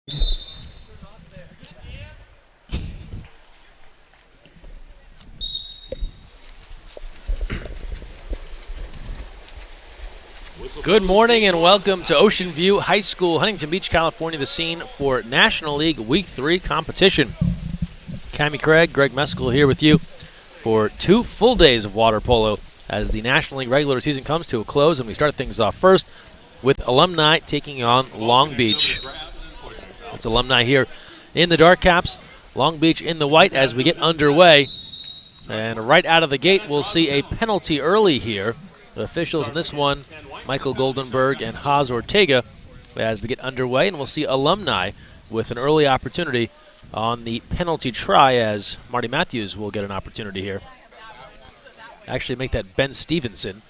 Good morning and welcome to Ocean View High School, Huntington Beach, California, the scene for National League Week 3 competition. Cammie Craig, Greg Meskel here with you for 2 full days of water polo as the National League regular season comes to a close, and we start things off first with Alumni taking on Long Beach. It's Alumni here in the dark caps, Long Beach in the white as we get underway. And right out of the gate, we'll see a penalty early here. The officials in this one, Michael Goldenberg and Haas Ortega, as we get underway, and we'll see Alumni with an early opportunity on the penalty try, as Marty Matthews will get an opportunity here. Actually make that Ben Stevenson,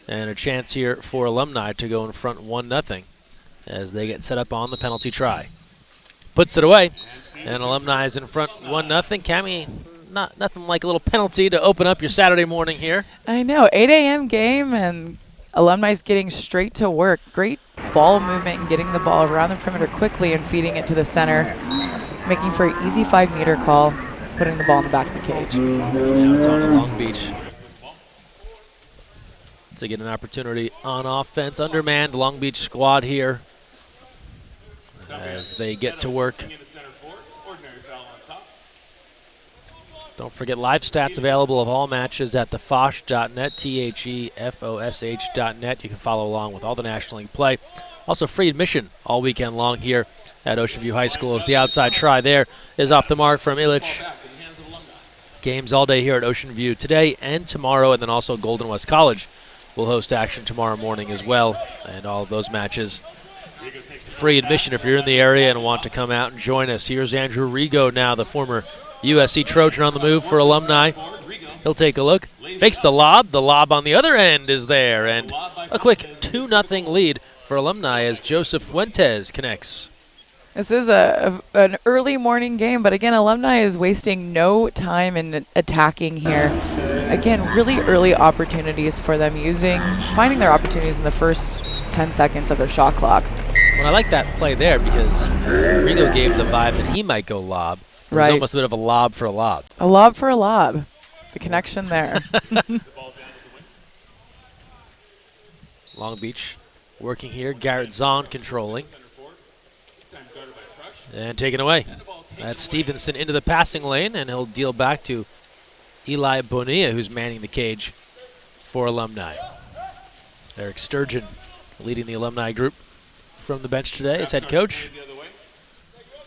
and a chance here for Alumni to go in front 1-0 as they get set up on the penalty try. Puts it away, and Alumni is in front 1-0. Cammie, nothing like a little penalty to open up your Saturday morning here. I know, 8 a.m. game, and Alumni's getting straight to work. Great ball movement and getting the ball around the perimeter quickly and feeding it to the center, making for an easy 5-meter call, putting the ball in the back of the cage. Now it's on to Long Beach to get an opportunity on offense. Undermanned Long Beach squad here as they get to work. Don't forget live stats available of all matches at thefosh.net, THEFOSH.net. You can follow along with all the National League play. Also free admission all weekend long here at Ocean View High School as the outside try there is off the mark from Illich. Games all day here at Ocean View today and tomorrow, and then also Golden West College will host action tomorrow morning as well. And all of those matches, free admission if you're in the area and want to come out and join us. Here's Andrew Rigo now, the former USC Trojan on the move for Alumni. He'll take a look, fakes the lob. The lob on the other end is there, and a quick 2-0 lead for Alumni as Joseph Fuentes connects. This is an early morning game, but again, Alumni is wasting no time in attacking here. Again, really early opportunities for them, finding their opportunities in the first 10 seconds of their shot clock. Well, I like that play there because Rigo gave the vibe that he might go lob. It was almost a bit of a lob for a lob. A lob for a lob. The connection there. Long Beach working here. Garrett Zahn controlling. And taken away. That's Stevenson into the passing lane, and he'll deal back to Eli Bonilla, who's manning the cage for Alumni. Eric Sturgeon leading the Alumni group from the bench today as head coach.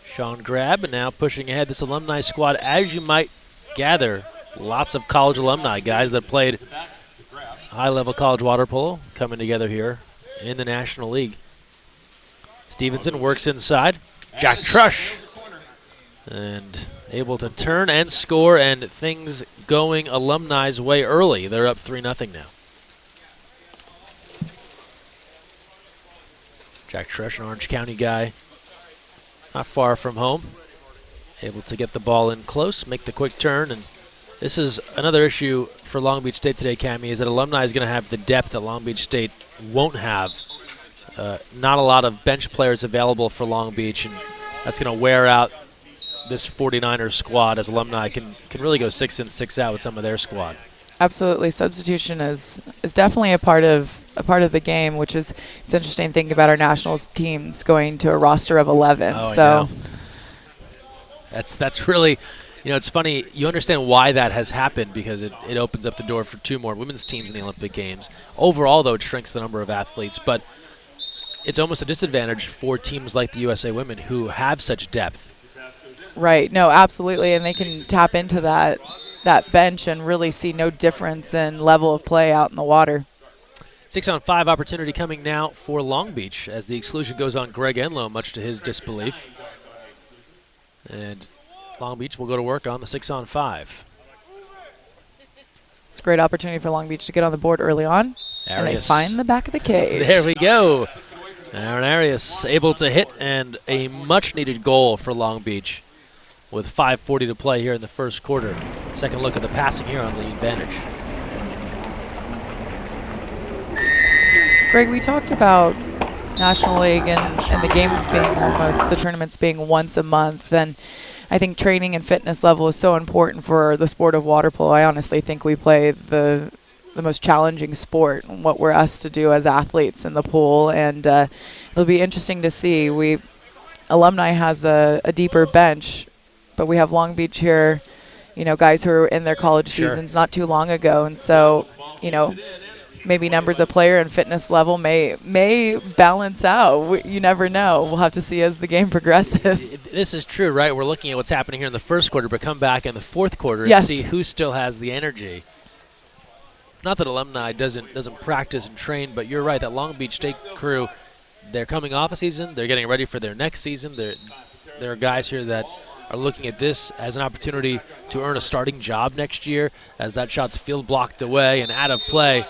Sean Grabb now pushing ahead this Alumni squad. As you might gather, lots of college alumni, guys that played high-level college water polo coming together here in the National League. Stevenson works inside. Jack Trush, and able to turn and score, and things going Alumni's way early. They're up 3-0 now. Jack Trush, an Orange County guy, not far from home. Able to get the ball in close, make the quick turn, and this is another issue for Long Beach State today, Cammie, is that Alumni is going to have the depth that Long Beach State won't have. Not a lot of bench players available for Long Beach, and that's going to wear out this 49ers squad as Alumni can really go 6 in, 6 out with some of their squad. Absolutely, substitution is definitely a part of the game, which is it's interesting thinking about our nationals teams going to a roster of 11. Oh, so that's really, it's funny. You understand why that has happened because it opens up the door for 2 more women's teams in the Olympic Games. Overall, though, it shrinks the number of athletes, but it's almost a disadvantage for teams like the USA Women who have such depth. Right. No, absolutely, and they can tap into that bench and really see no difference in level of play out in the water. 6-on-5 opportunity coming now for Long Beach as the exclusion goes on Greg Enlow, much to his disbelief. And Long Beach will go to work on the 6-on-5. It's a great opportunity for Long Beach to get on the board early on. Arias. And they find the back of the cage. There we go. Aaron Arias able to hit, and a much-needed goal for Long Beach with 5:40 to play here in the first quarter. Second look at the passing here on the advantage. Greg, we talked about National League and the games being the tournaments being once a month, then I think training and fitness level is so important for the sport of water polo. I honestly think we play the most challenging sport, and what we're asked to do as athletes in the pool, and it'll be interesting to see. Alumni has a deeper bench, but we have Long Beach here, guys who were in their college seasons not too long ago, and so, maybe numbers of player and fitness level may balance out. You never know. We'll have to see as the game progresses. This is true, right? We're looking at what's happening here in the first quarter, but come back in the fourth quarter and see who still has the energy. Not that Alumni doesn't practice and train, but you're right, that Long Beach State crew, they're coming off a season. They're getting ready for their next season. There are guys here that are looking at this as an opportunity to earn a starting job next year, as that shot's field blocked away and out of play.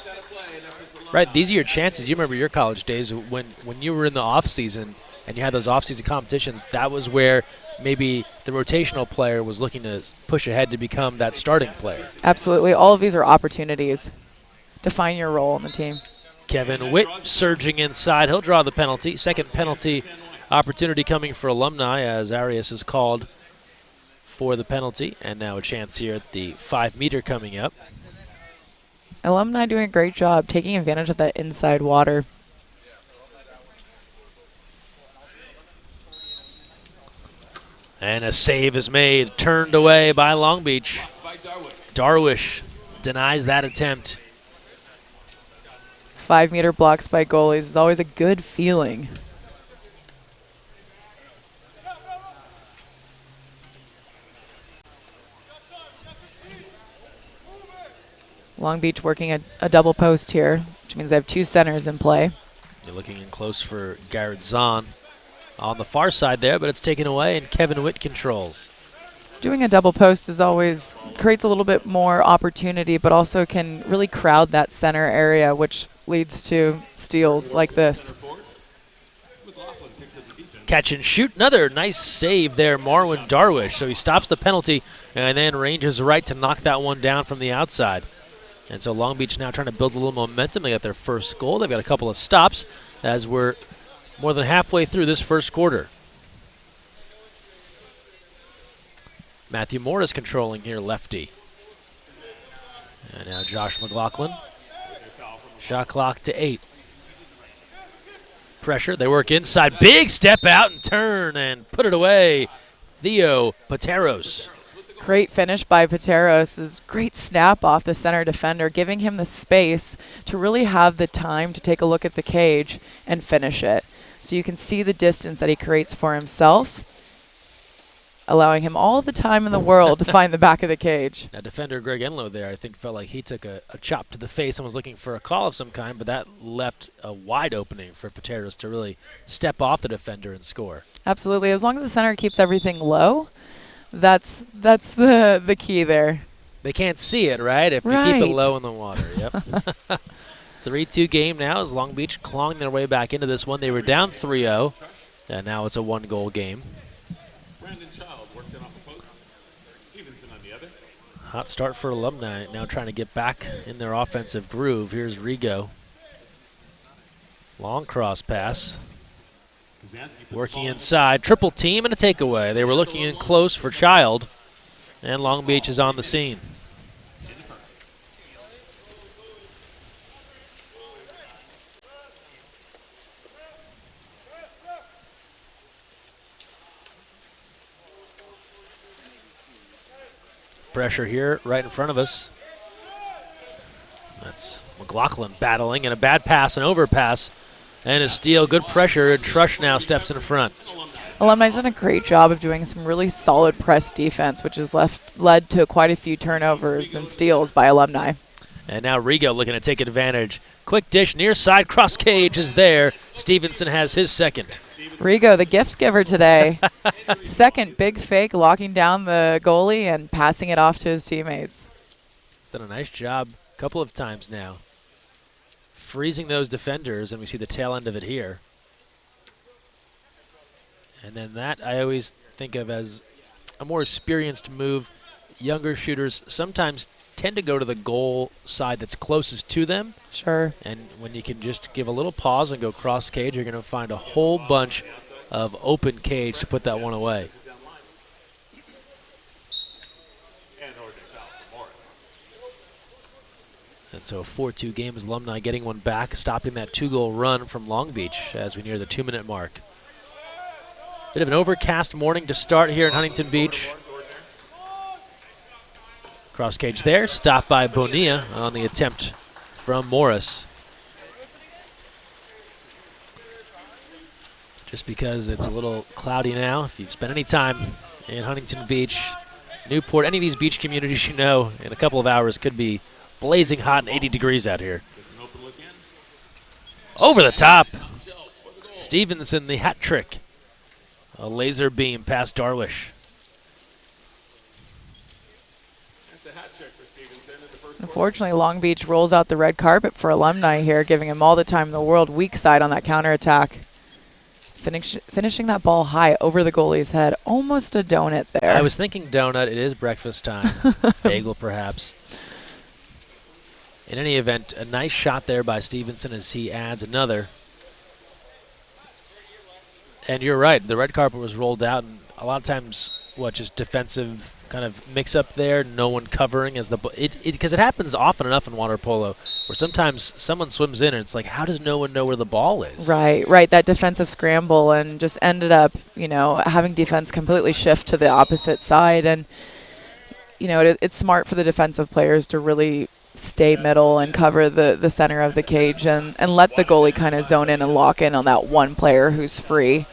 Right, these are your chances. You remember your college days when you were in the off season and you had those off-season competitions. That was where maybe the rotational player was looking to push ahead to become that starting player. Absolutely. All of these are opportunities to find your role in the team. Kevin Witt surging inside. He'll draw the penalty. Second penalty opportunity coming for Alumni as Arias is called for the penalty. And now a chance here at the 5-meter coming up. Alumni doing a great job taking advantage of that inside water. And a save is made, turned away by Long Beach. Darwish denies that attempt. 5-meter blocks by goalies is always a good feeling. Long Beach working a double post here, which means they have two centers in play. You're looking in close for Garrett Zahn on the far side there, but it's taken away and Kevin Witt controls. Doing a double post is always creates a little bit more opportunity, but also can really crowd that center area, which leads to steals like this. Catch and shoot, another nice save there, Marwin Darwish. So he stops the penalty and then ranges right to knock that one down from the outside. And so Long Beach now trying to build a little momentum. They got their first goal. They've got a couple of stops as we're more than halfway through this first quarter. Matthew Moore is controlling here, lefty. And now Josh McLaughlin. Shot clock to 8. Pressure, they work inside. Big step out and turn and put it away. Theo Pateros. Great finish by Pateros. Is great snap off the center defender, giving him the space to really have the time to take a look at the cage and finish it. So you can see the distance that he creates for himself, allowing him all the time in the world to find the back of the cage. Now defender Greg Enlow there, I think, felt like he took a chop to the face and was looking for a call of some kind, but that left a wide opening for Pateros to really step off the defender and score. Absolutely. As long as the center keeps everything low, that's the key there. They can't see it, right? If you keep it low in the water. Yep. 3-2 game now as Long Beach clawing their way back into this one. They were down 3-0, and now it's a 1-goal game. Hot start for Alumni, now trying to get back in their offensive groove. Here's Rigo. Long cross pass. Working inside, triple team and a takeaway. They were looking in close for Child, and Long Beach is on the scene. Pressure here right in front of us. That's McLaughlin battling, and a bad pass, an overpass, and a steal. Good pressure, and Trush now steps in front. Alumni's done a great job of doing some really solid press defense, which has led to quite a few turnovers and steals by Alumni. And now Rigo looking to take advantage. Quick dish near side, cross cage is there. Stevenson has his second. Rigo, the gift giver today. Second big fake, locking down the goalie and passing it off to his teammates. He's done a nice job a couple of times now, freezing those defenders, and we see the tail end of it here. And then that I always think of as a more experienced move. Younger shooters sometimes tend to go to the goal side that's closest to them. Sure. And when you can just give a little pause and go cross cage, you're going to find a whole bunch of open cage to put that one away. And so a 4-2 game as Alumni getting one back, stopping that 2-goal run from Long Beach as we near the 2-minute mark. Bit of an overcast morning to start here in Huntington Beach. Cross cage there, stopped by Bonilla on the attempt from Morris. Just because it's a little cloudy now, if you've spent any time in Huntington Beach, Newport, any of these beach communities, you know, in a couple of hours could be blazing hot and 80 degrees out here. Over the top. Stevenson, the hat trick. A laser beam past Darwish. Unfortunately, Long Beach rolls out the red carpet for Alumni here, giving him all the time in the world. Weak side on that counterattack. Finishing that ball high over the goalie's head. Almost a donut there. I was thinking donut. It is breakfast time. Bagel, perhaps. In any event, a nice shot there by Stevenson as he adds another. And you're right, the red carpet was rolled out, and a lot of times, just defensive kind of mix-up there, no one covering as because it happens often enough in water polo, where sometimes someone swims in and it's like, how does no one know where the ball is? Right, that defensive scramble, and just ended up, having defense completely shift to the opposite side, and, it's smart for the defensive players to really stay middle and cover the center of the cage and let the goalie kind of zone in and lock in on that one player who's free.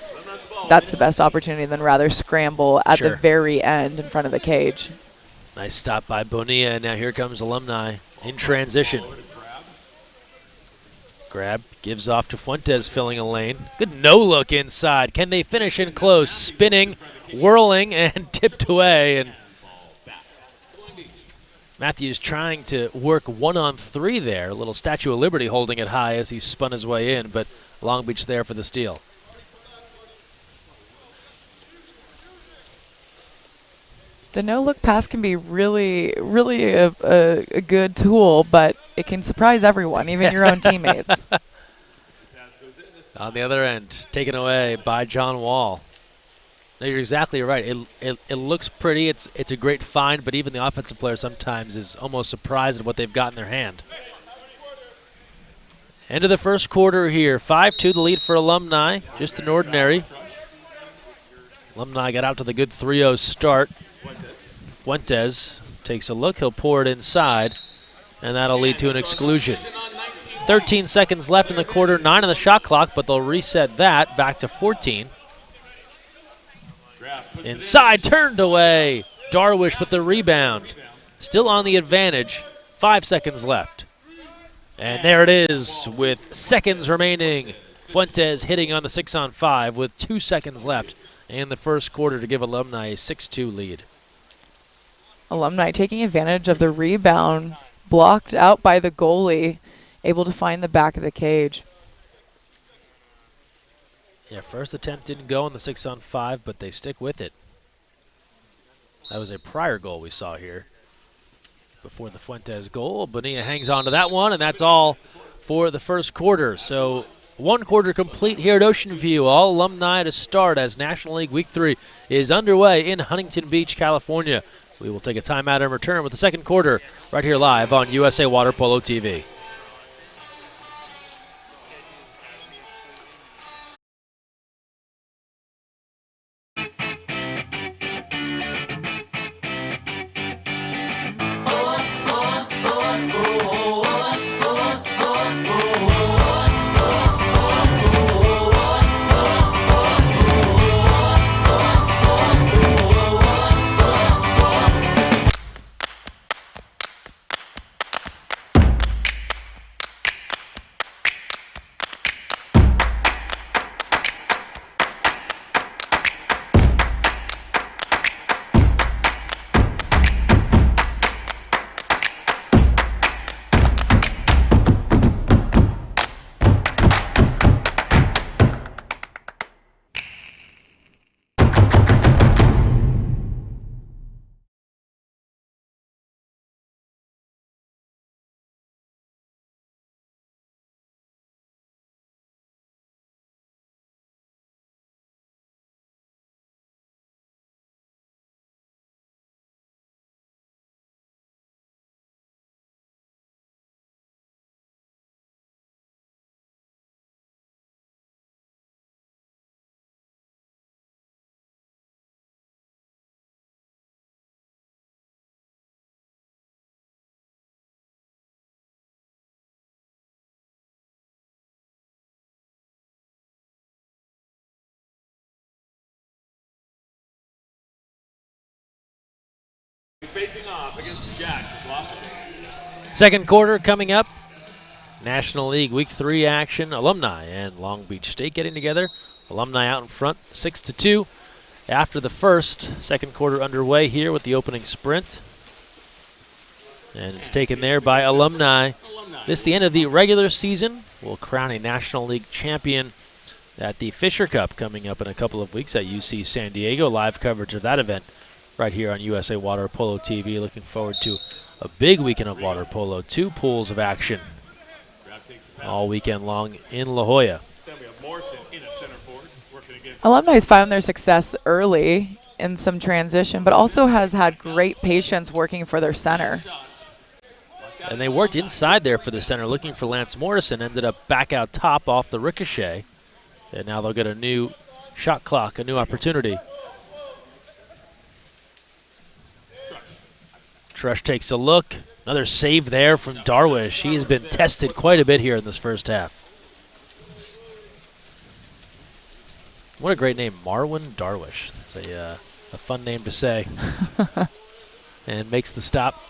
That's the best opportunity than rather scramble at the very end in front of the cage. Nice stop by Bonilla, and now here comes Alumni in transition. Grab, gives off to Fuentes, filling a lane. Good no-look inside. Can they finish in close? Spinning, whirling, and tipped away. And Matthews trying to work 1-on-3 there. A little Statue of Liberty holding it high as he spun his way in, but Long Beach there for the steal. The no-look pass can be really, really a good tool, but it can surprise everyone, even your own teammates. On the other end, taken away by John Wall. No, you're exactly right. It looks pretty. It's a great find, but even the offensive player sometimes is almost surprised at what they've got in their hand. End of the first quarter here. 5-2 the lead for Alumni. Just an ordinary. Alumni got out to the good 3-0 start. Fuentes takes a look. He'll pour it inside, and that'll lead to an exclusion. 13 seconds left in the quarter, 9 on the shot clock, but they'll reset that back to 14. Inside, turned away. Darwish with the rebound. Still on the advantage. 5 seconds left. And there it is with seconds remaining. Fuentes hitting on the 6-on-5 with 2 seconds left in the first quarter to give Alumni a 6-2 lead. Alumni taking advantage of the rebound, blocked out by the goalie, able to find the back of the cage. Yeah, first attempt didn't go on the 6-on-5, but they stick with it. That was a prior goal we saw here before the Fuentes goal. Bonilla hangs on to that one, and that's all for the first quarter. So 1 quarter complete here at Ocean View. All Alumni to start as National League Week 3 is underway in Huntington Beach, California. We will take a timeout and return with the second quarter right here live on USA Water Polo TV. Facing off against Jack. Second quarter coming up. National League Week 3 action. Alumni and Long Beach State getting together. Alumni out in front, 6-2. After the first, second quarter underway here with the opening sprint. And it's taken there by Alumni. This the end of the regular season. We'll crown a National League champion at the Fisher Cup coming up in a couple of weeks at UC San Diego. Live coverage of that event right here on USA Water Polo TV. Looking forward to a big weekend of water polo. 2 pools of action all weekend long in La Jolla. Alumni has found their success early in some transition, but also has had great patience working for their center. And they worked inside there for the center, looking for Lance Morrison. Ended up back out top off the ricochet. And now they'll get a new shot clock, a new opportunity. Trush takes a look. Another save there from Darwish. He has been tested quite a bit here in this first half. What a great name, Marwin Darwish. That's a fun name to say. And makes the stop.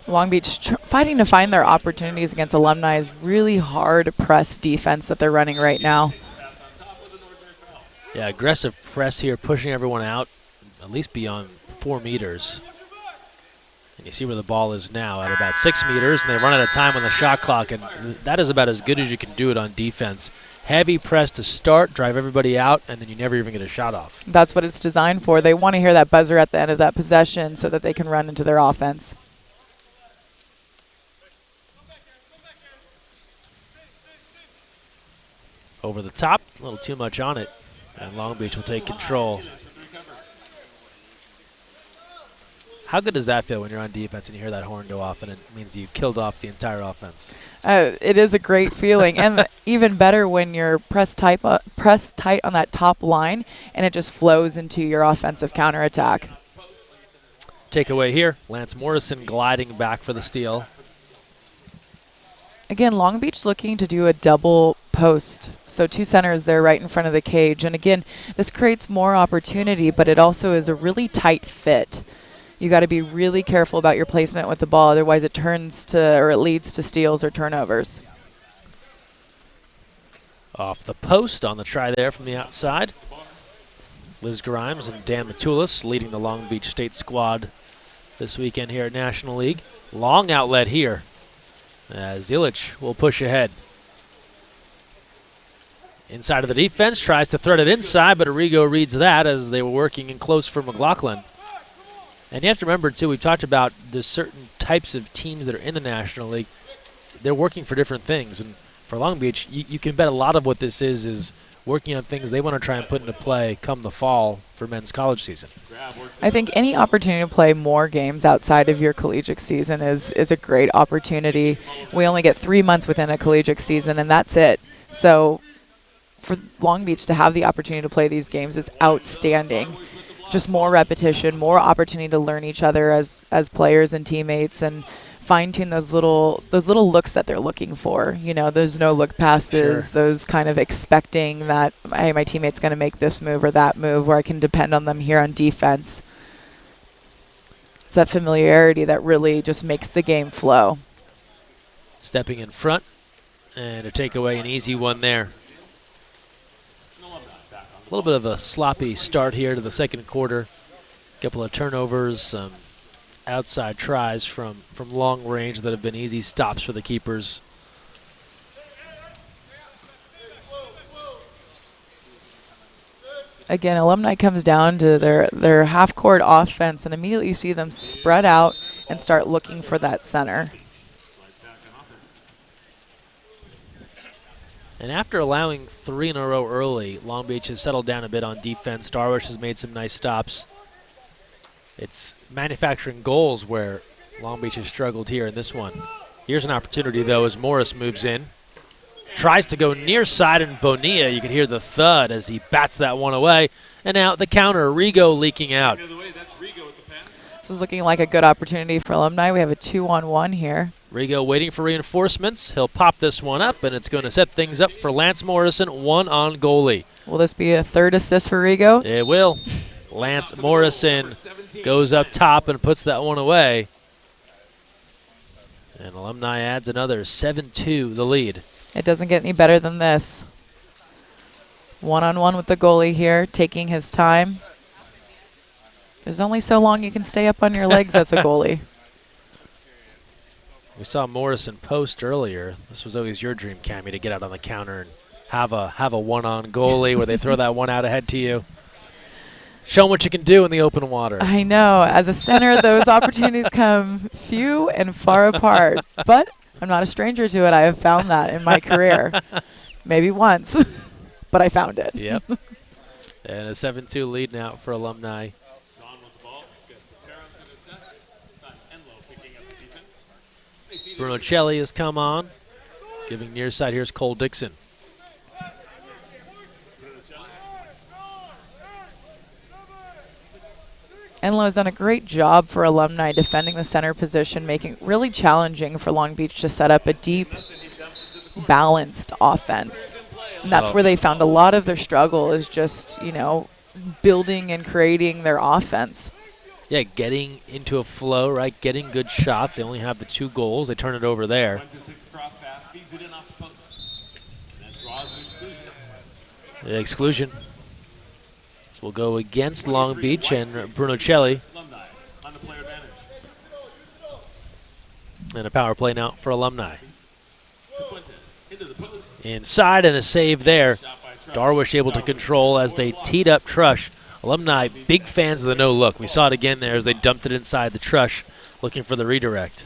Long Beach fighting to find their opportunities against Alumni's really hard press defense that they're running right now. Yeah, aggressive press here, pushing everyone out at least beyond 4 meters. And you see where the ball is now at about 6 meters, and they run out of time on the shot clock, and that is about as good as you can do it on defense. Heavy press to start, drive everybody out, and then you never even get a shot off. That's what it's designed for. They want to hear that buzzer at the end of that possession so that they can run into their offense. Over the top, a little too much on it, and Long Beach will take control. How good does that feel when you're on defense and you hear that horn go off and it means you killed off the entire offense? It is a great feeling, and even better when you're pressed tight on that top line and it just flows into your offensive counterattack. Takeaway here, Lance Morrison gliding back for the steal. Again, Long Beach looking to do a double post. So 2 centers there right in front of the cage. And again, this creates more opportunity, but it also is a really tight fit. You got to be really careful about your placement with the ball, otherwise it leads to steals or turnovers. Off the post on the try there from the outside. Liz Grimes and Dan Matulis leading the Long Beach State squad this weekend here at National League. Long outlet here as Illich will push ahead. Inside of the defense, tries to thread it inside, but Arrigo reads that as they were working in close for McLaughlin. And you have to remember, too, we've talked about the certain types of teams that are in the National League. They're working for different things. And for Long Beach, you can bet a lot of what this is working on things they want to try and put into play come the fall for men's college season. I think any opportunity to play more games outside of your collegiate season is a great opportunity. We only get 3 months within a collegiate season, and that's it. So for Long Beach to have the opportunity to play these games is outstanding. Just more repetition, more opportunity to learn each other as players and teammates, and fine-tune those little looks that they're looking for. You know, those no-look passes, Sure. Those kind of expecting that, hey, my teammate's going to make this move or that move, where I can depend on them here on defense. It's that familiarity that really just makes the game flow. Stepping in front, and a takeaway, an easy one there. A little bit of a sloppy start here to the second quarter. A couple of turnovers, some outside tries from long range that have been easy stops for the keepers. Again, Alumni comes down to their half-court offense, and immediately you see them spread out and start looking for that center. And after allowing 3 in a row early, Long Beach has settled down a bit on defense. Darwish has made some nice stops. It's manufacturing goals where Long Beach has struggled here in this one. Here's an opportunity, though, as Morris moves in. Tries to go near side, and Bonilla, you can hear the thud as he bats that one away. And now the counter, Rigo leaking out. This is looking like a good opportunity for Alumni. We have a 2-on-1 here. Rigo waiting for reinforcements. He'll pop this one up, and it's going to set things up for Lance Morrison, one on goalie. Will this be a third assist for Rigo? It will. Lance Morrison goes up top and puts that one away. And Alumni adds another 7-2 the lead. It doesn't get any better than this. One-on-one with the goalie here, taking his time. There's only so long you can stay up on your legs as a goalie. We saw Morrison post earlier. This was always your dream, Cammie, to get out on the counter and have a one-on goalie where they throw that one out ahead to you. Show them what you can do in the open water. I know. As a center, those opportunities come few and far apart. But I'm not a stranger to it. I have found that in my career. Maybe once, but I found it. Yep. And a 7-2 lead now for Alumni. Bruno Celli has come on. Giving near side, here's Cole Dixon. Enlow has done a great job for Alumni defending the center position, making it really challenging for Long Beach to set up a deep, balanced offense. And that's where they found a lot of their struggle is just, building and creating their offense. Yeah, getting into a flow, right? Getting good shots. They only have the 2 goals. They turn it over there. The exclusion. So we'll go against Long Beach and Bruno Celli. And a power play now for Alumni. Inside and a save there. Darwish able to control as they teed up Trush. Alumni, big fans of the no-look. We saw it again there as they dumped it inside the Trush, looking for the redirect.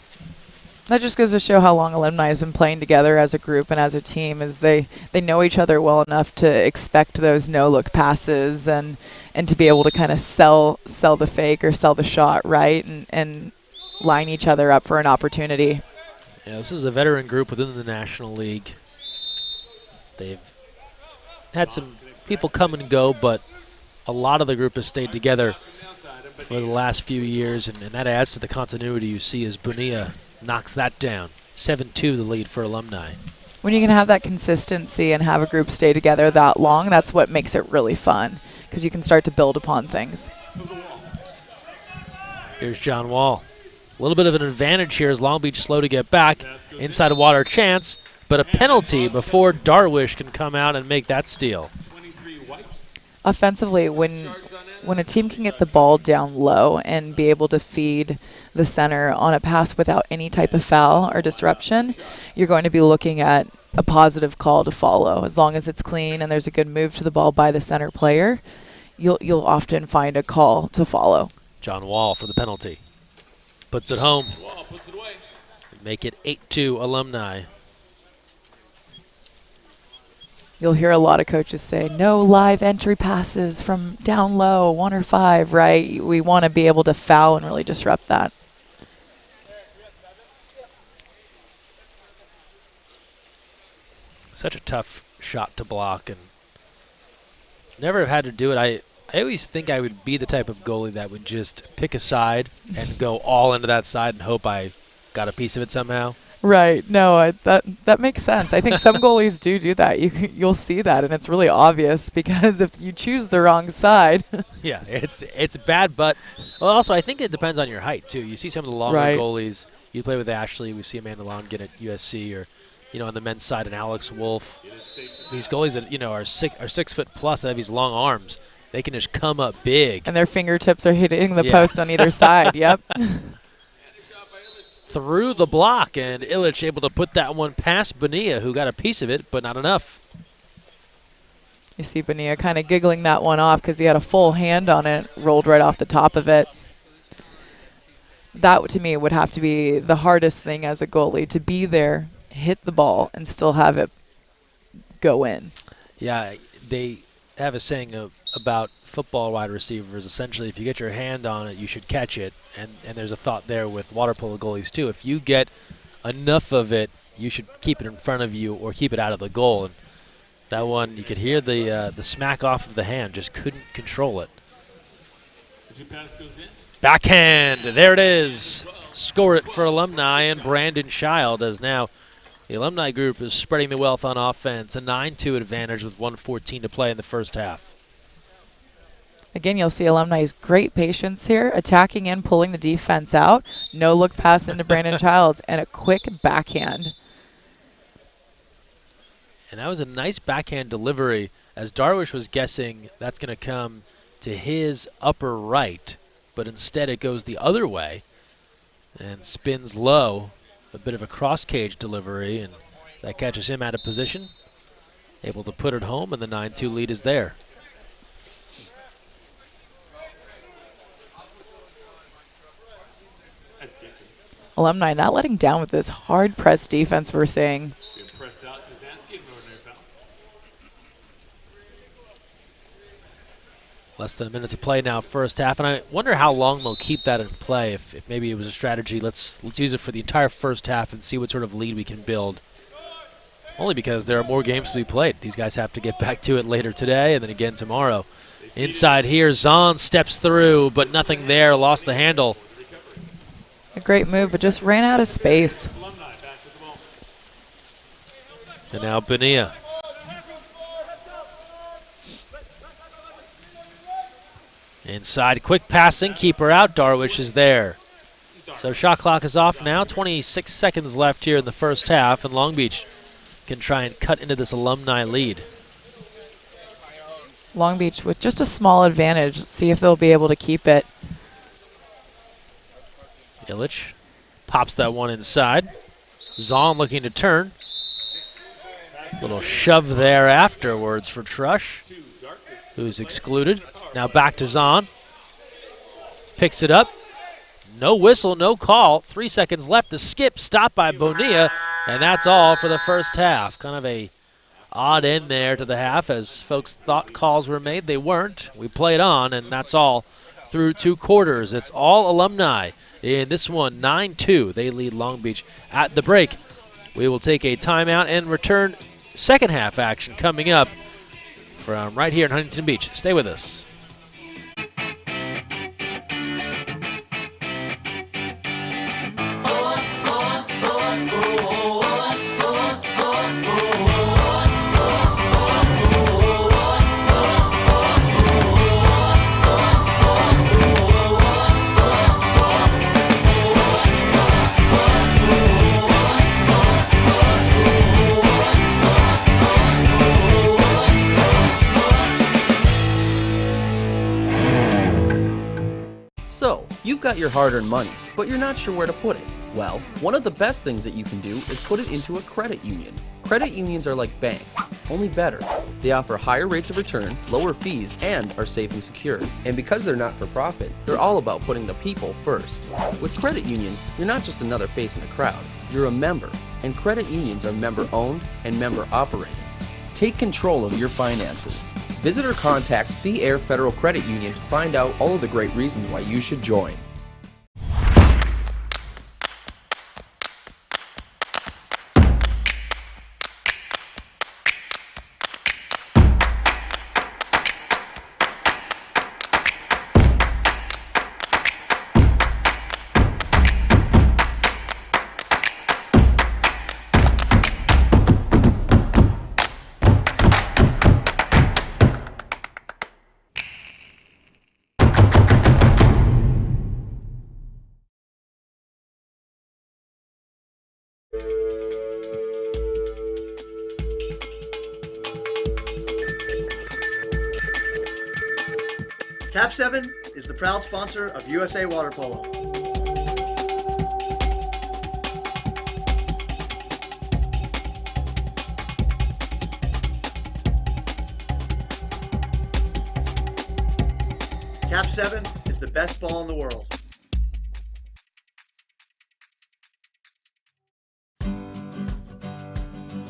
That just goes to show how long Alumni has been playing together as a group and as a team, as they know each other well enough to expect those no-look passes and to be able to kind of sell the fake or sell the shot right and line each other up for an opportunity. Yeah, this is a veteran group within the National League. They've had some people come and go, but a lot of the group has stayed together for the last few years, and that adds to the continuity you see as Bonilla knocks that down. 7-2 the lead for Alumni. When you can have that consistency and have a group stay together that long, that's what makes it really fun, because you can start to build upon things. Here's John Wall. A little bit of an advantage here as Long Beach slow to get back. Inside of water chance, but a penalty before Darwish can come out and make that steal. Offensively, when a team can get the ball down low and be able to feed the center on a pass without any type of foul or disruption, you're going to be looking at a positive call to follow. As long as it's clean and there's a good move to the ball by the center player, you'll often find a call to follow. John Wall for the penalty. Puts it home. Make it 8-2 Alumni. You'll hear a lot of coaches say, no live entry passes from down low, 1 or 5, right? We want to be able to foul and really disrupt that. Such a tough shot to block, and never have had to do it. I always think I would be the type of goalie that would just pick a side and go all into that side and hope I got a piece of it somehow. Right. No, that makes sense. I think some goalies do that. You'll see that, and it's really obvious because if you choose the wrong side. Yeah, it's bad, but also I think it depends on your height too. You see some of the longer goalies. You play with Ashley. We see Amanda Long get at USC, or on the men's side, and Alex Wolf. These goalies that are 6 foot plus that have these long arms. They can just come up big. And their fingertips are hitting the post on either side. Yep. Through the block, and Illich able to put that one past Bonilla, who got a piece of it, but not enough. You see Bonilla kind of giggling that one off because he had a full hand on it, rolled right off the top of it. That, to me, would have to be the hardest thing as a goalie, to be there, hit the ball, and still have it go in. Yeah, they have a saying about football wide receivers. Essentially, if you get your hand on it, you should catch it. And there's a thought there with water polo goalies too. If you get enough of it, you should keep it in front of you or keep it out of the goal. And that one, you could hear the smack off of the hand. Just couldn't control it. Backhand, there it is. Score it for Alumni and Brandon Child, as now the Alumni group is spreading the wealth on offense. A 9-2 advantage with 1:14 to play in the first half. Again, you'll see Alumni's great patience here, attacking in, pulling the defense out. No look pass into Brandon Childs, and a quick backhand. And that was a nice backhand delivery, as Darwish was guessing that's going to come to his upper right, but instead it goes the other way and spins low. A bit of a cross-cage delivery, and that catches him out of position. Able to put it home, and the 9-2 lead is there. Alumni not letting down with this hard press defense we're seeing. Less than a minute to play now, first half, and I wonder how long they'll keep that in play. If maybe it was a strategy, let's use it for the entire first half and see what sort of lead we can build. Only because there are more games to be played. These guys have to get back to it later today and then again tomorrow. Inside here, Zahn steps through, but nothing there, lost the handle. A great move, but just ran out of space. And now Bonilla. Inside, quick passing, keeper out, Darwish is there. So shot clock is off now, 26 seconds left here in the first half, and Long Beach can try and cut into this Alumni lead. Long Beach with just a small advantage. Let's see if they'll be able to keep it. Illich pops that one inside. Zahn looking to turn. Little shove there afterwards for Trush, who's excluded. Now back to Zahn. Picks it up. No whistle, no call. 3 seconds left. The skip stopped by Bonilla, and that's all for the first half. Kind of a odd end there to the half, as folks thought calls were made. They weren't. We played on, and that's all through 2 quarters. It's all Alumni. In this one, 9-2, they lead Long Beach at the break. We will take a timeout and return second half action coming up from right here in Huntington Beach. Stay with us. So, you've got your hard-earned money, but you're not sure where to put it. Well, one of the best things that you can do is put it into a credit union. Credit unions are like banks, only better. They offer higher rates of return, lower fees, and are safe and secure. And because they're not for profit, they're all about putting the people first. With credit unions, you're not just another face in the crowd, you're a member. And credit unions are member-owned and member-operated. Take control of your finances. Visit or contact Sea Air Federal Credit Union to find out all of the great reasons why you should join. Cap 7 is the proud sponsor of USA Water Polo. Cap 7 is the best ball in the world.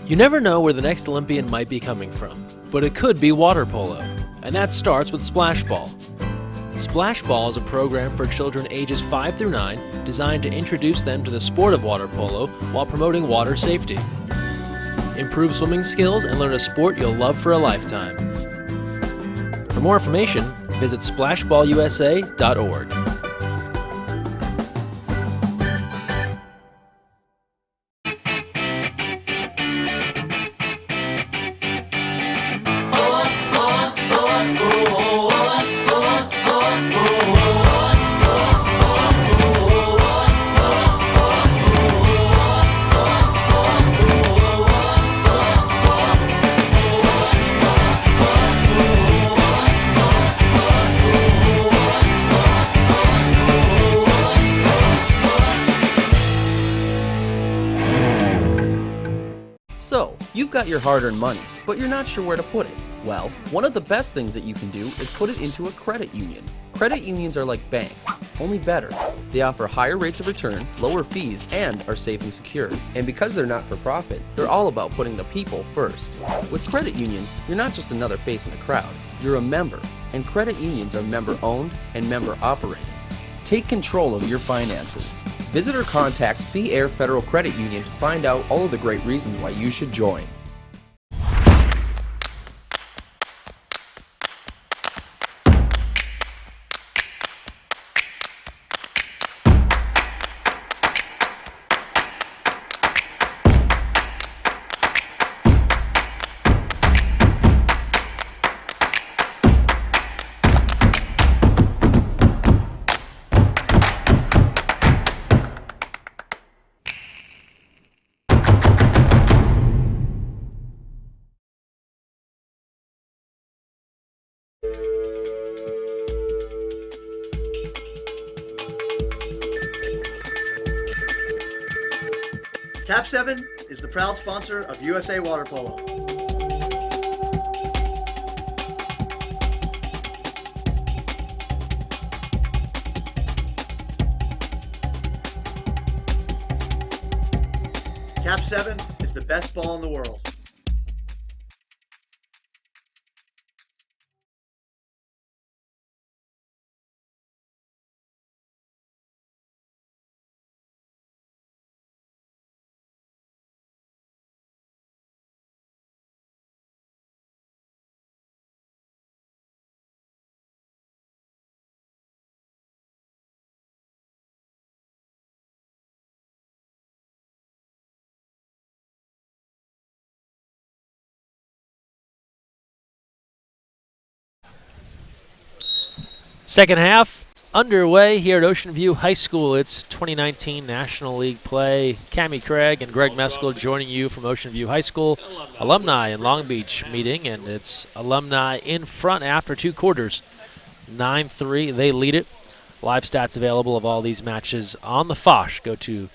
You never know where the next Olympian might be coming from, but it could be water polo, and that starts with Splash Ball. Splash Ball is a program for children ages 5 through 9 designed to introduce them to the sport of water polo while promoting water safety. Improve swimming skills and learn a sport you'll love for a lifetime. For more information, visit splashballusa.org. So, you've got your hard-earned money, but you're not sure where to put it. Well, one of the best things that you can do is put it into a credit union. Credit unions are like banks, only better. They offer higher rates of return, lower fees, and are safe and secure. And because they're not for profit, they're all about putting the people first. With credit unions, you're not just another face in the crowd, you're a member. And credit unions are member-owned and member-operated. Take control of your finances. Visit or contact Sea Air Federal Credit Union to find out all of the great reasons why you should join. Cap 7 is the proud sponsor of USA Water Polo. Cap 7 is the best ball in the world. Second half underway here at Ocean View High School. It's 2019 National League play. Cammie Craig and Greg Meskel joining you from Ocean View High School. Alumni in Long Beach meeting, and it's Alumni in front after 2 quarters. 9-3, they lead it. Live stats available of all these matches on the Fosh. Go to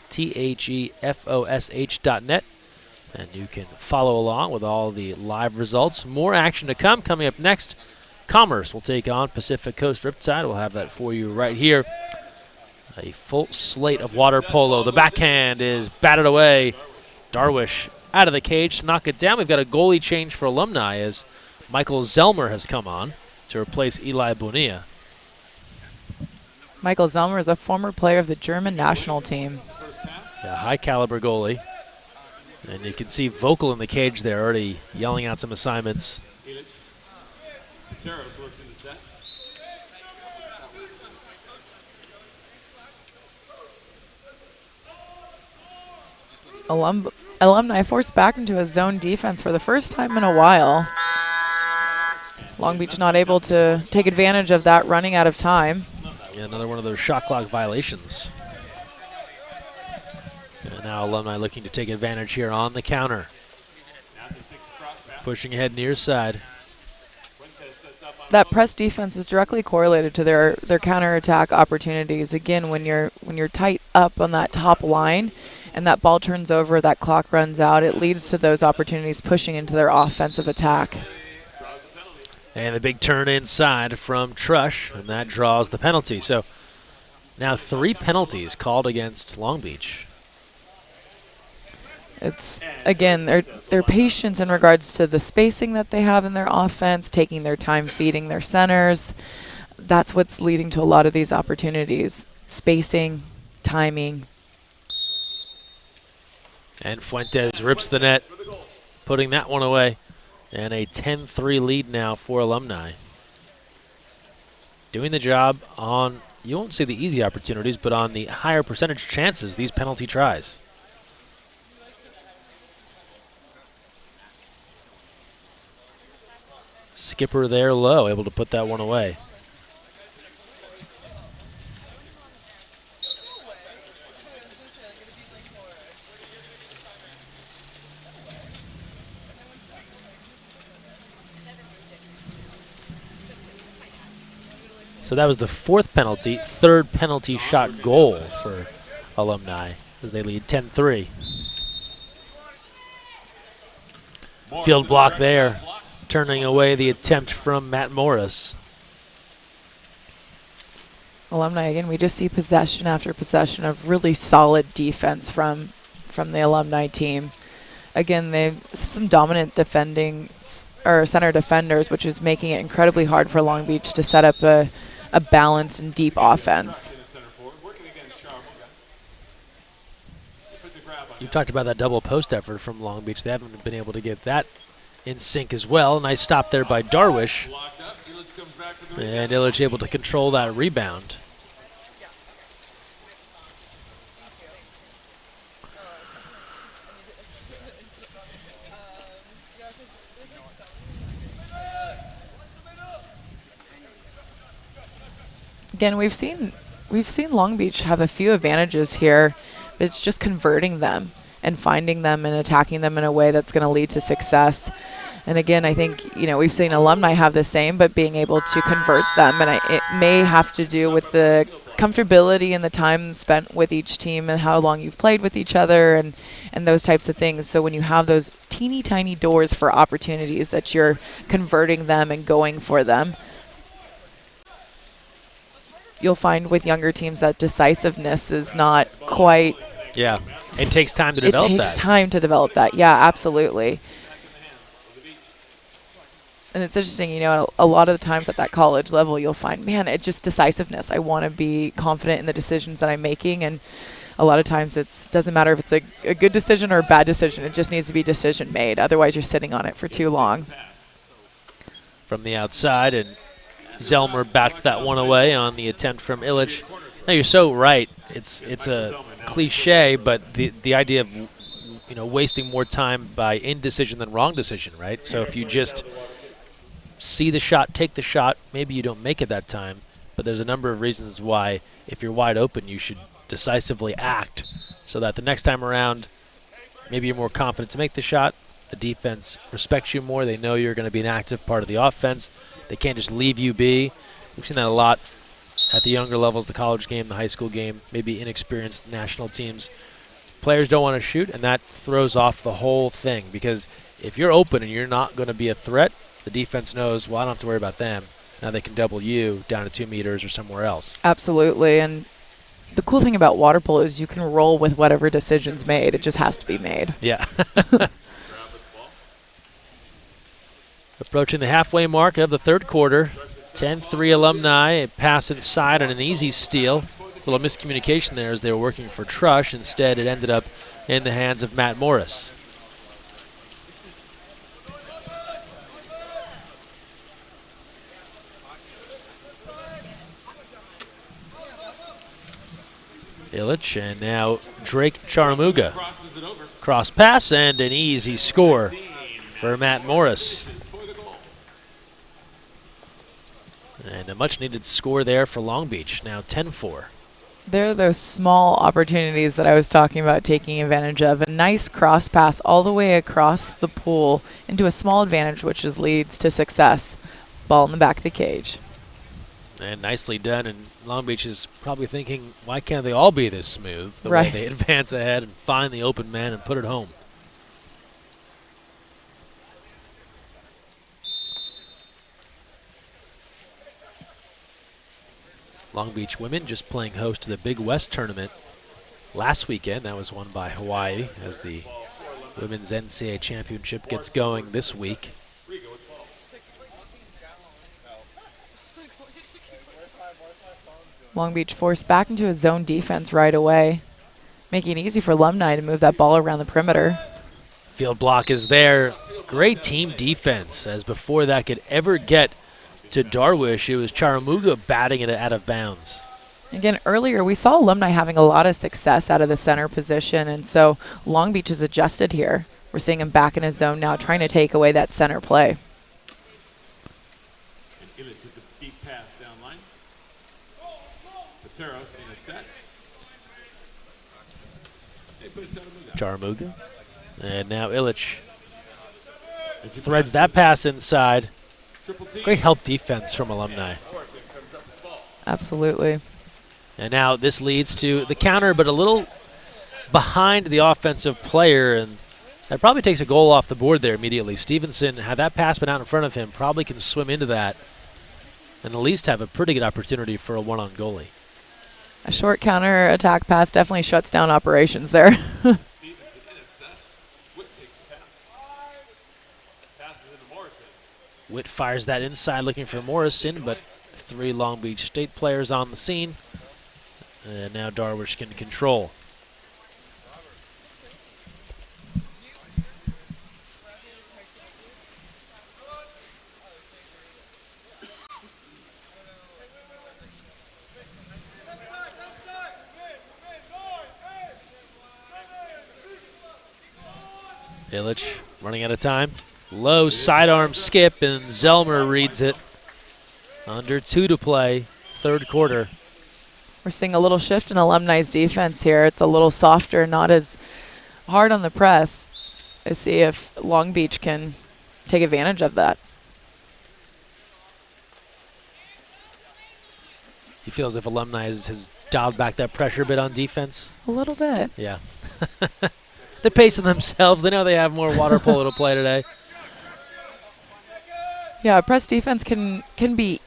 thefosh.net, and you can follow along with all the live results. More action to come. Coming up next, Commerce will take on Pacific Coast Riptide. We'll have that for you right here. A full slate of water polo. The backhand is batted away. Darwish out of the cage to knock it down. We've got a goalie change for Alumni as Michael Zellmer has come on to replace Eli Bonilla. Michael Zellmer is a former player of the German national team. Yeah, high caliber goalie. And you can see Vocal in the cage there already yelling out some assignments. Alumni forced back into a zone defense for the first time in a while. Long Beach not able to take advantage of that, running out of time. Yeah, another one of those shot clock violations. And now Alumni looking to take advantage here on the counter. Pushing ahead near side. That press defense is directly correlated to their counterattack opportunities. Again, when you're tight up on that top line and that ball turns over, that clock runs out, it leads to those opportunities pushing into their offensive attack. And the big turn inside from Trush, and that draws the penalty. So now 3 penalties called against Long Beach. It's, again, their patience in regards to the spacing that they have in their offense, taking their time feeding their centers. That's what's leading to a lot of these opportunities. Spacing, timing. And Fuentes rips the net, putting that one away. And a 10-3 lead now for Alumni. Doing the job on, you won't see the easy opportunities, but on the higher percentage chances, these penalty tries. Skipper there low, able to put that one away. So that was the 4th penalty, 3rd penalty shot goal for Alumni as they lead 10-3. Field block there, turning away the attempt from Matt Morris. Alumni, again, we just see possession after possession of really solid defense from the Alumni team. Again, they have some dominant defending or center defenders, which is making it incredibly hard for Long Beach to set up a balanced and deep offense. You talked about that double post effort from Long Beach. They haven't been able to get that in sync as well. Nice stop there by Darwish. And Illich able to control that rebound. Again, we've seen Long Beach have a few advantages here, but it's just converting them and finding them and attacking them in a way that's going to lead to success. And again, I think, we've seen Alumni have the same, but being able to convert them. And it may have to do with the comfortability and the time spent with each team and how long you've played with each other and those types of things. So when you have those teeny tiny doors for opportunities that you're converting them and going for them, you'll find with younger teams that decisiveness is not quite. Yeah, it takes time to develop that. It takes time to develop that. Yeah, absolutely. And it's interesting, a lot of the times at that college level, you'll find, man, it's just decisiveness. I want to be confident in the decisions that I'm making. And a lot of times it doesn't matter if it's a good decision or a bad decision. It just needs to be decision made. Otherwise, you're sitting on it for too long. From the outside, and Zelmer bats that one away on the attempt from Illich. No, you're so right. It's a cliche, but the idea of wasting more time by indecision than wrong decision, right? So if you just see the shot, take the shot, maybe you don't make it that time, but there's a number of reasons why if you're wide open you should decisively act so that the next time around maybe you're more confident to make the shot. The defense respects you more. They know you're going to be an active part of the offense. They can't just leave you be. We've seen that a lot at the younger levels, the college game, the high school game, maybe inexperienced national teams. Players don't want to shoot, and that throws off the whole thing because if you're open and you're not going to be a threat, the defense knows, well, I don't have to worry about them. Now they can double you down to 2 meters or somewhere else. Absolutely, and the cool thing about water polo is you can roll with whatever decision's made. It just has to be made. Yeah. Approaching the halfway mark of the third quarter. 10-3 Alumni, a pass inside and an easy steal. A little miscommunication there as they were working for Trush. Instead, it ended up in the hands of Matt Morris. Illich, and now Drake Charamuga. Cross pass and an easy score for Matt Morris. And a much-needed score there for Long Beach, now 10-4. There are those small opportunities that I was talking about taking advantage of. A nice cross pass all the way across the pool into a small advantage, which leads to success. Ball in the back of the cage. And nicely done, and Long Beach is probably thinking, why can't they all be this smooth? The right. way they advance ahead and find the open man and put it home. Long Beach women just playing host to the Big West tournament last weekend. That was won by Hawaii as the Women's NCAA Championship gets going this week. Long Beach forced back into a zone defense right away, making it easy for Alumni to move that ball around the perimeter. Field block is there. Great team defense, as before that could ever get to Darwish, it was Charamuga batting it out of bounds. Again, earlier we saw Alumni having a lot of success out of the center position, and so Long Beach has adjusted here. We're seeing him back in his zone now, trying to take away that center play. And Illich with the deep pass down line. Pateros in it set. They put it to Charamuga. And now Illich threads that pass inside. Great help defense from Alumni. Absolutely. And now this leads to the counter, but a little behind the offensive player, and That probably takes a goal off the board there immediately. Stevenson, had that pass been out in front of him, probably can swim into that and at least have a pretty good opportunity for a one-on goalie. A short counter attack pass definitely shuts down operations there. Stevenson in at center. Witt takes the pass. Passes into Morrison. Witt fires that inside looking for Morrison, but 3 Long Beach State players on the scene. And now Darwish can control. Illich running out of time. Low sidearm skip, and Zellmer reads it. Under 2 to play, third quarter. We're seeing a little shift in Alumni's defense here. It's a little softer, not as hard on the press. Let's see if Long Beach can take advantage of that. You feel as if Alumni has dialed back that pressure a bit on defense? A little bit. Yeah. They're pacing themselves. They know they have more water polo to play today. Yeah, press defense can be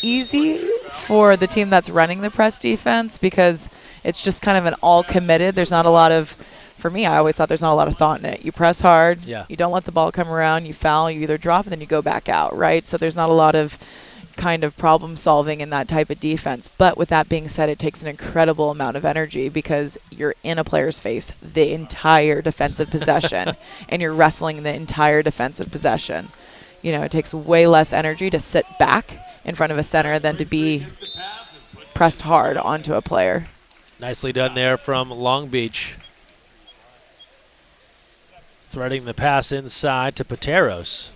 easy for the team that's running the press defense because it's just kind of an all committed. There's not a lot of, for me, I always thought there's not a lot of thought in it. You press hard. Yeah. You don't let the ball come around. You foul. You either drop and then you go back out, right? So there's not a lot of kind of problem solving in that type of defense. But with that being said, it takes an incredible amount of energy because you're in a player's face the entire defensive possession and you're wrestling the entire defensive possession. You know, it takes way less energy to sit back in front of a center than to be pressed hard onto a player. Nicely done there from Long Beach. Threading the pass inside to Pateros.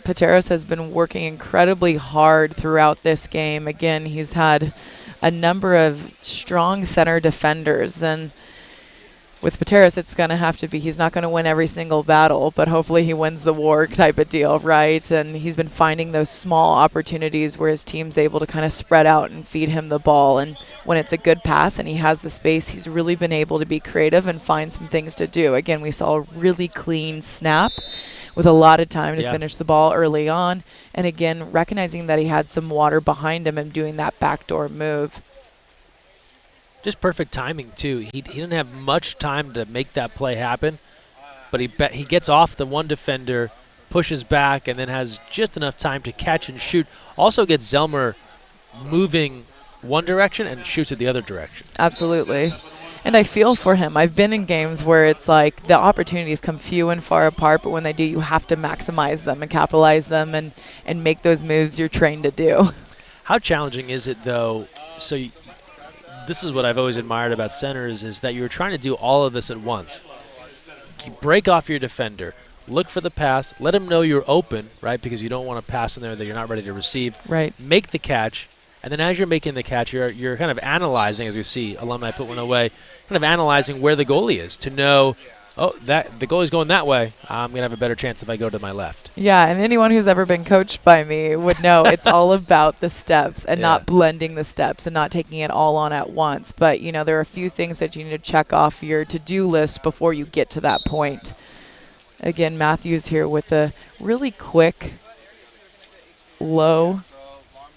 Pateros has been working incredibly hard throughout this game. Again, he's had a number of strong center defenders, and with Pateros, it's going to have to be, he's not going to win every single battle, but hopefully he wins the war type of deal, right? And he's been finding those small opportunities where his team's able to kind of spread out and feed him the ball. And when it's a good pass and he has the space, he's really been able to be creative and find some things to do. Again, we saw a really clean snap with a lot of time to finish the ball early on. And again, recognizing that he had some water behind him and doing that backdoor move. Just perfect timing, too. He didn't have much time to make that play happen, but he gets off the one defender, pushes back, and then has just enough time to catch and shoot. Also gets Zellmer moving one direction and shoots it the other direction. Absolutely. And I feel for him. I've been in games where it's like the opportunities come few and far apart, but when they do, you have to maximize them and capitalize them and make those moves you're trained to do. How challenging is it, though? This is what I've always admired about centers is that you're trying to do all of this at once. Break off your defender. Look for the pass. Let him know you're open, right, because you don't want to pass in there that you're not ready to receive. Right. Make the catch. And then as you're making the catch, you're kind of analyzing, as we see Alumni put one away, kind of analyzing where the goalie is to know, oh, that the goalie's going that way. I'm going to have a better chance if I go to my left. Yeah, and anyone who's ever been coached by me would know it's all about the steps and not blending the steps and not taking it all on at once. But, you know, there are a few things that you need to check off your to-do list before you get to that point. Again, Matthews here with a really quick, low,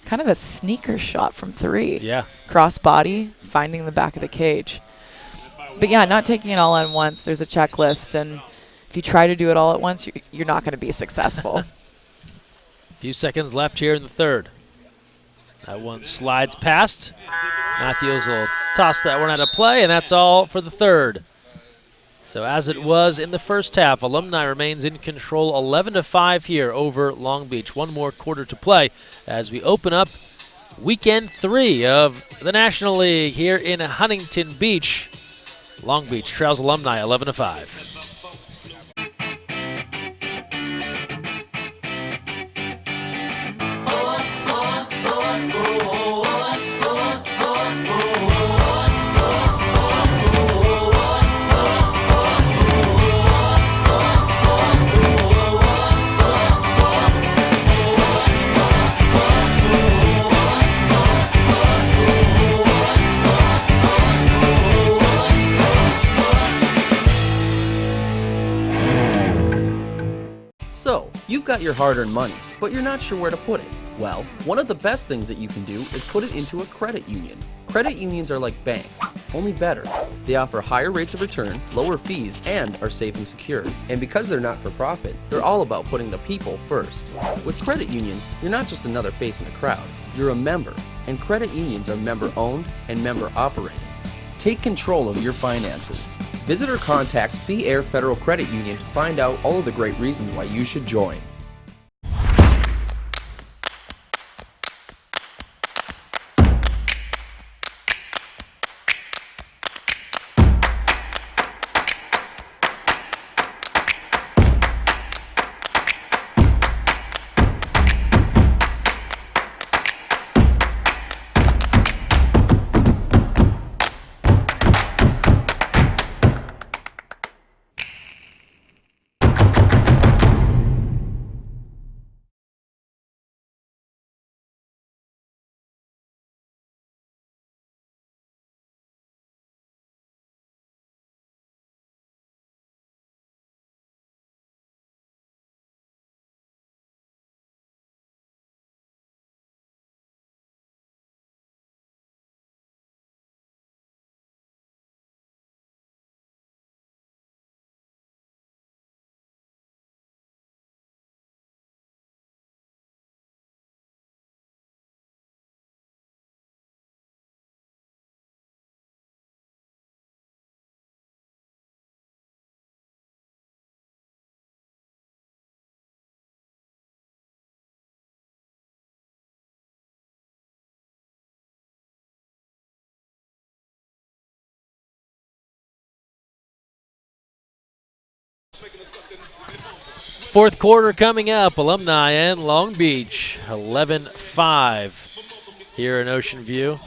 kind of a sneaker shot from 3. Yeah. Cross body, finding the back of the cage. But yeah, not taking it all on once. There's a checklist, and if you try to do it all at once, you're not going to be successful. A few seconds left here in the third. That one slides past. Matthews will toss that one out of play, and that's all for the third. So as it was in the first half, Alumni remains in control 11-5 here over Long Beach. One more quarter to play as we open up weekend 3 of the National League here in Huntington Beach. Long Beach trails Alumni 11-5. So, you've got your hard-earned money, but you're not sure where to put it. Well, one of the best things that you can do is put it into a credit union. Credit unions are like banks, only better. They offer higher rates of return, lower fees, and are safe and secure. And because they're not for profit, they're all about putting the people first. With credit unions, you're not just another face in the crowd, you're a member. And credit unions are member-owned and member-operated. Take control of your finances. Visit or contact Sea Air Federal Credit Union to find out all of the great reasons why you should join. Fourth quarter coming up. Alumni and Long Beach, 11-5 here in Ocean View.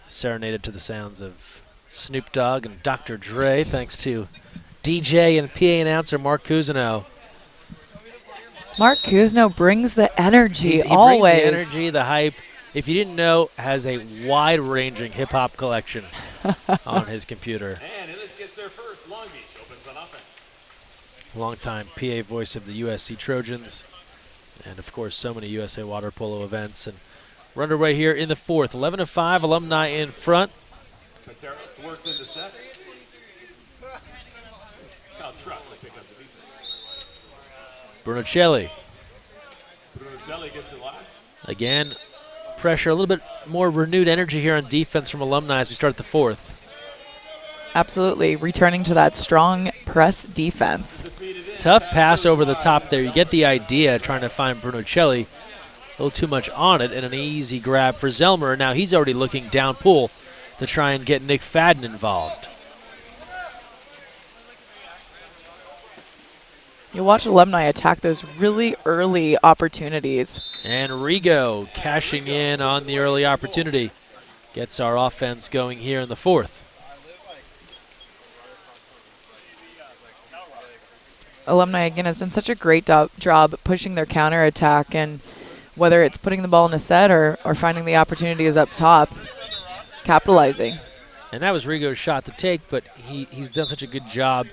Serenaded to the sounds of Snoop Dogg and Dr. Dre, thanks to DJ and PA announcer Mark Cousineau. Mark Cousineau brings the energy He always. brings the energy, the hype. If you didn't know, has a wide-ranging hip-hop collection on his computer. And Ennis gets there first. Long Beach opens on offense. Longtime PA voice of the USC Trojans, and of course so many USA water polo events. And we're underway here in the fourth. 11-5, Alumni in front. Pateros works into set. Now Truck will pick up the defense. Brunocelli Brunocelli gets it live. again. Pressure, a little bit more renewed energy here on defense from Alumni as we start the fourth. Absolutely, returning to that strong press defense. Tough pass over the top there. You get the idea, trying to find Brunocelli. A little too much on it, and an easy grab for Zelmer. Now he's already looking down pool to try and get Nick Fadden involved. You watch Alumni attack those really early opportunities. And Rigo cashing in on the early opportunity. Gets our offense going here in the fourth. Alumni, again, has done such a great job pushing their counterattack, and whether it's putting the ball in a set or finding the opportunities up top, capitalizing. And that was Rigo's shot to take, but he's done such a good job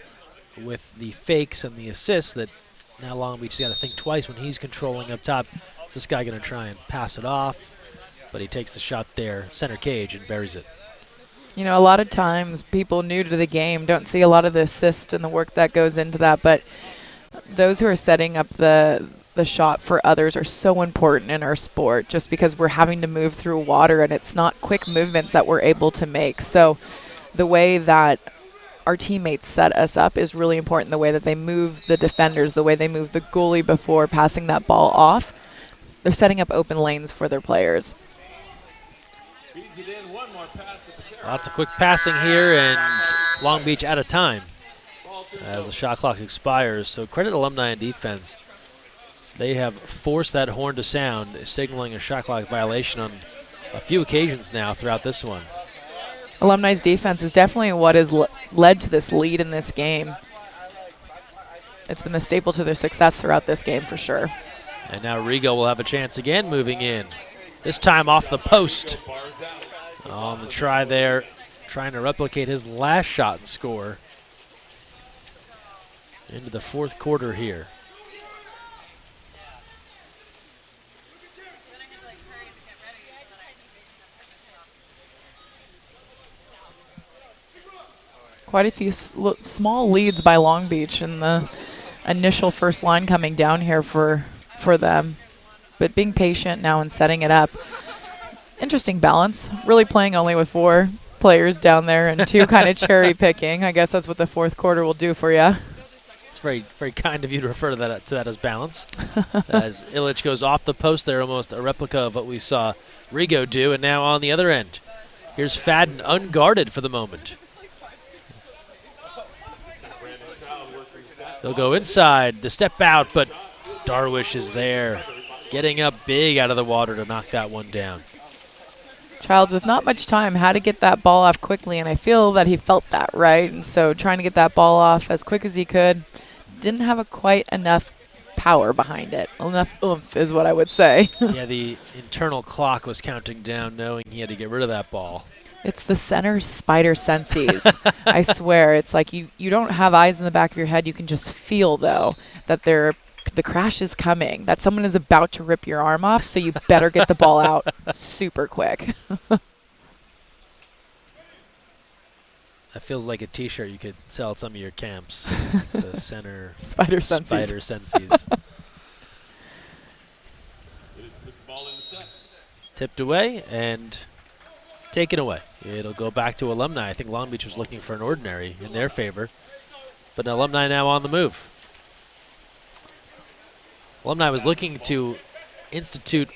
with the fakes and the assists that now Long Beach's got to think twice when he's controlling up top. Is this guy going to try and pass it off? But he takes the shot there, center cage, and buries it. You know, a lot of times people new to the game don't see a lot of the assist and the work that goes into that, but those who are setting up the shot for others are so important in our sport, just because we're having to move through water and it's not quick movements that we're able to make. So the way that our teammates set us up is really important. The way that they move the defenders, the way they move the goalie before passing that ball off, they're setting up open lanes for their players. Feeds it in. One more pass to Pateros. Lots of quick passing here, and Long Beach out of time as the shot clock expires. So credit Alumni and defense. They have forced that horn to sound, signaling a shot clock violation on a few occasions now throughout this one. Alumni's defense is definitely what has led to this lead in this game. It's been the staple to their success throughout this game for sure. And now Rigo will have a chance again moving in. This time off the post. On the try there, trying to replicate his last shot and score. into the fourth quarter here. Quite a few small leads by Long Beach in the initial first line coming down here for them. But being patient now and setting it up. Interesting balance. Really playing only with 4 players down there and 2 kind of cherry picking. I guess that's what the fourth quarter will do for you. It's very, very kind of you to refer to that as balance. As Illich goes off the post there, almost a replica of what we saw Rigo do. And now on the other end, here's Fadden unguarded for the moment. They'll go inside, the step out, but Darwish is there, getting up big out of the water to knock that one down. Childs with not much time had to get that ball off quickly, and I feel that he felt that, right? And so trying to get that ball off as quick as he could, didn't have quite enough power behind it. Enough oomph is what I would say. Yeah, the internal clock was counting down, knowing he had to get rid of that ball. It's the center spider senses. I swear. It's like you don't have eyes in the back of your head. You can just feel, though, that the crash is coming, that someone is about to rip your arm off, so you better get the ball out super quick. That feels like a T-shirt you could sell at some of your camps. The center spider senses. Spider senses. Tipped away and taken away. It'll go back to Alumni. I think Long Beach was looking for an ordinary in their favor, but Alumni now on the move. Alumni was looking to institute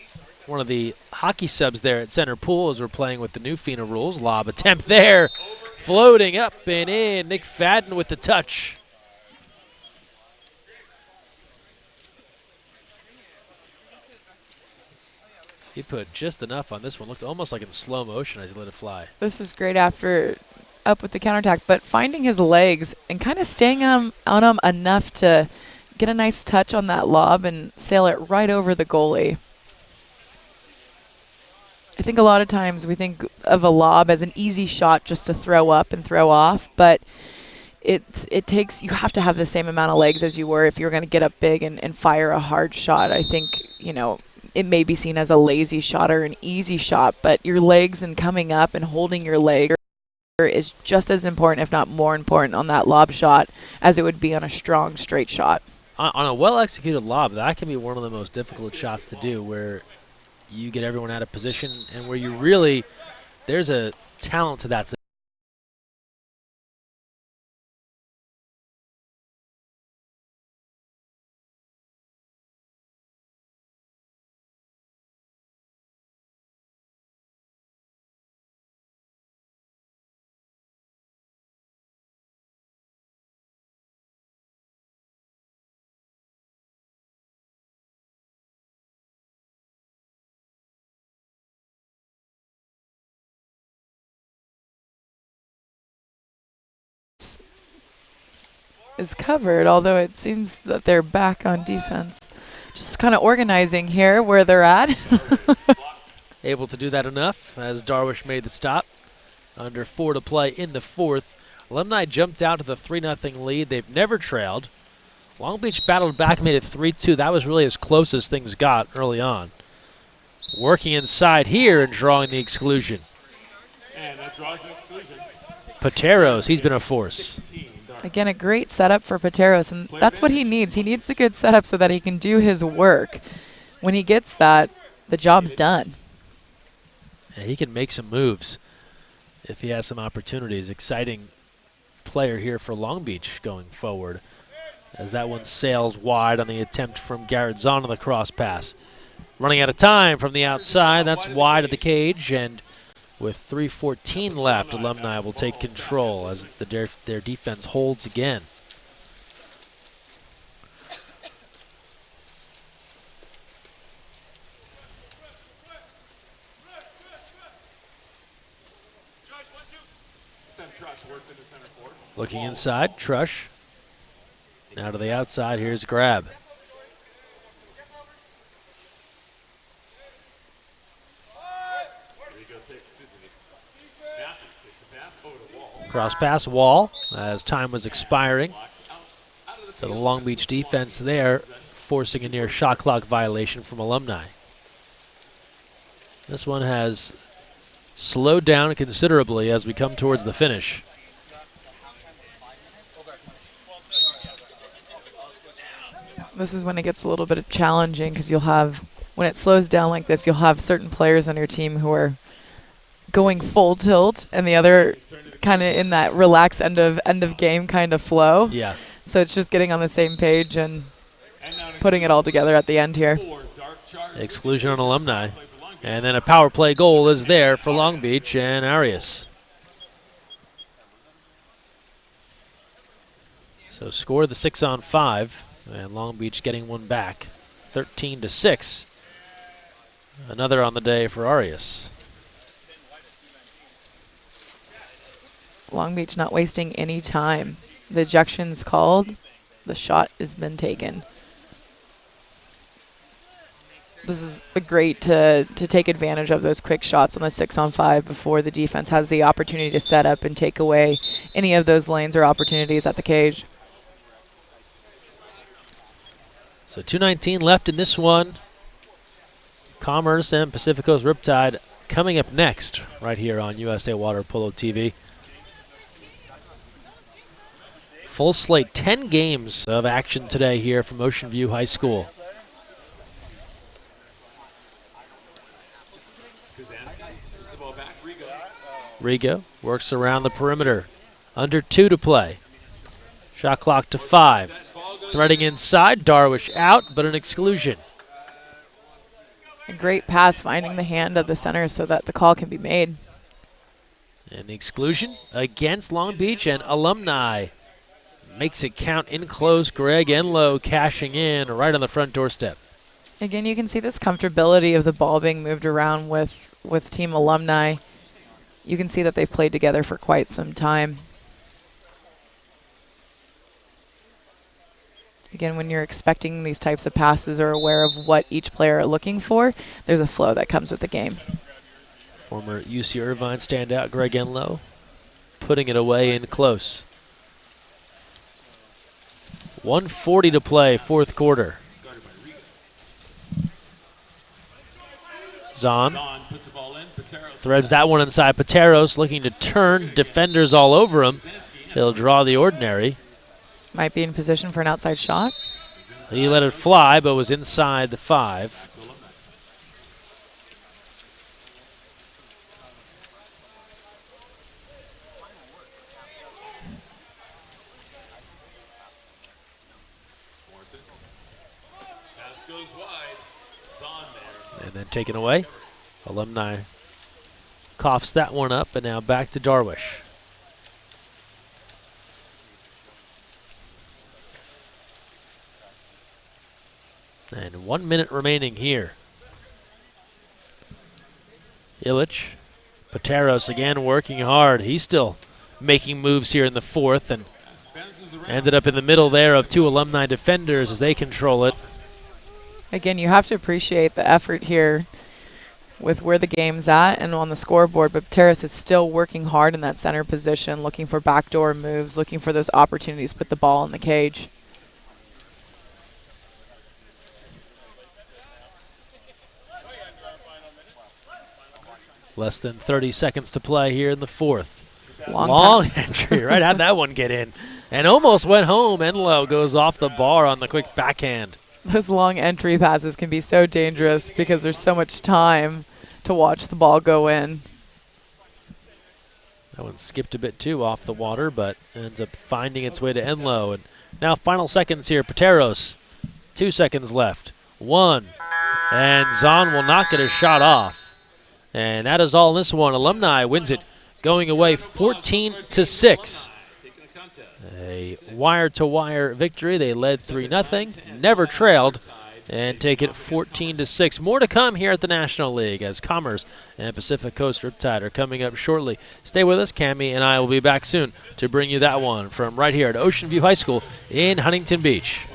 one of the hockey subs there at center pool as we're playing with the new FINA rules. Lob attempt there, floating up and in. Nick Fadden with the touch. He put just enough on this one. Looked almost like in slow motion as he let it fly. This is great after up with the counterattack, but finding his legs and kind of staying on him enough to get a nice touch on that lob and sail it right over the goalie. I think a lot of times we think of a lob as an easy shot just to throw up and throw off, but it takes, you have to have the same amount of legs as you were if you're going to get up big and fire a hard shot. I think, you know, it may be seen as a lazy shot or an easy shot, but your legs and coming up and holding your leg is just as important, if not more important, on that lob shot as it would be on a strong straight shot. On a well-executed lob, that can be one of the most difficult shots to do, where you get everyone out of position and where you really, there's a talent to that. Is covered, although it seems that they're back on defense. Just kind of organizing here where they're at. Able to do that enough as Darwish made the stop. Under 4 to play in the fourth. Alumni jumped out to the 3-0 lead. They've never trailed. Long Beach battled back, made it 3-2. That was really as close as things got early on. Working inside here and drawing the exclusion. And that draws an exclusion. Pateros, he's been a force. Again, a great setup for Pateros, and that's what he needs. He needs a good setup so that he can do his work. When he gets that, the job's done. Yeah, he can make some moves if he has some opportunities. Exciting player here for Long Beach going forward, as that one sails wide on the attempt from Garrett Zahn on the cross pass. Running out of time from the outside. That's wide of the cage, and with 3:14 left, Alumni will take control as their defense holds again. Looking inside, Trush. Now to the outside, here's Grab. Cross pass, Wall, as time was expiring. So the Long Beach defense there forcing a near shot clock violation from Alumni. This one has slowed down considerably as we come towards the finish. This is when it gets a little bit challenging because you'll have, when it slows down like this, you'll have certain players on your team who are going full tilt and the other kind of in that relaxed end of game kind of flow. Yeah. So it's just getting on the same page and putting it all together at the end here. Exclusion on Alumni. And then a power play goal is there for Long Beach and Arias. So score the 6-on-5, and Long Beach getting one back, 13-6. Another on the day for Arias. Long Beach not wasting any time. The ejection's called. The shot has been taken. This is a great to take advantage of those quick shots on the 6-on-5 before the defense has the opportunity to set up and take away any of those lanes or opportunities at the cage. So 2:19 left in this one. Commerce and Pacific Coast Riptide coming up next right here on USA Water Polo TV. Full slate, 10 games of action today here from Ocean View High School. Rigo works around the perimeter. Under 2 to play. Shot clock to 5. Threading inside, Darwish out, but an exclusion. A great pass finding the hand of the center so that the call can be made. And the exclusion against Long Beach, and Alumni makes it count in close. Greg Enlow cashing in right on the front doorstep. Again, you can see this comfortability of the ball being moved around with Team Alumni. You can see that they've played together for quite some time. Again, when you're expecting these types of passes or aware of what each player are looking for, there's a flow that comes with the game. Former UC Irvine standout Greg Enlow putting it away in close. 1:40 to play, fourth quarter. Zahn threads that one inside. Pateros looking to turn. Defenders all over him. He'll draw the ordinary. Might be in position for an outside shot. He let it fly, but was inside the 5. And then taken away. Alumni coughs that one up, and now back to Darwish. And 1 minute remaining here. Illich, Pateros again working hard. He's still making moves here in the fourth, and ended up in the middle there of 2 Alumni defenders as they control it. Again, you have to appreciate the effort here with where the game's at and on the scoreboard, but Pateros is still working hard in that center position, looking for backdoor moves, looking for those opportunities to put the ball in the cage. Less than 30 seconds to play here in the fourth. Long entry, right? How'd that one get in? And almost went home. Enlow goes off the bar on the quick backhand. Those long entry passes can be so dangerous because there's so much time to watch the ball go in. That one skipped a bit too off the water, but ends up finding its way to Enlow. And now final seconds here. Pateros, 2 seconds left. 1. And Zahn will not get a shot off. And that is all in this one. Alumni wins it, going away 14-6. A wire-to-wire victory. They led 3-0, never trailed, and take it 14-6. More to come here at the National League as Commerce and Pacific Coast Riptide are coming up shortly. Stay with us. Cammie and I will be back soon to bring you that one from right here at Ocean View High School in Huntington Beach.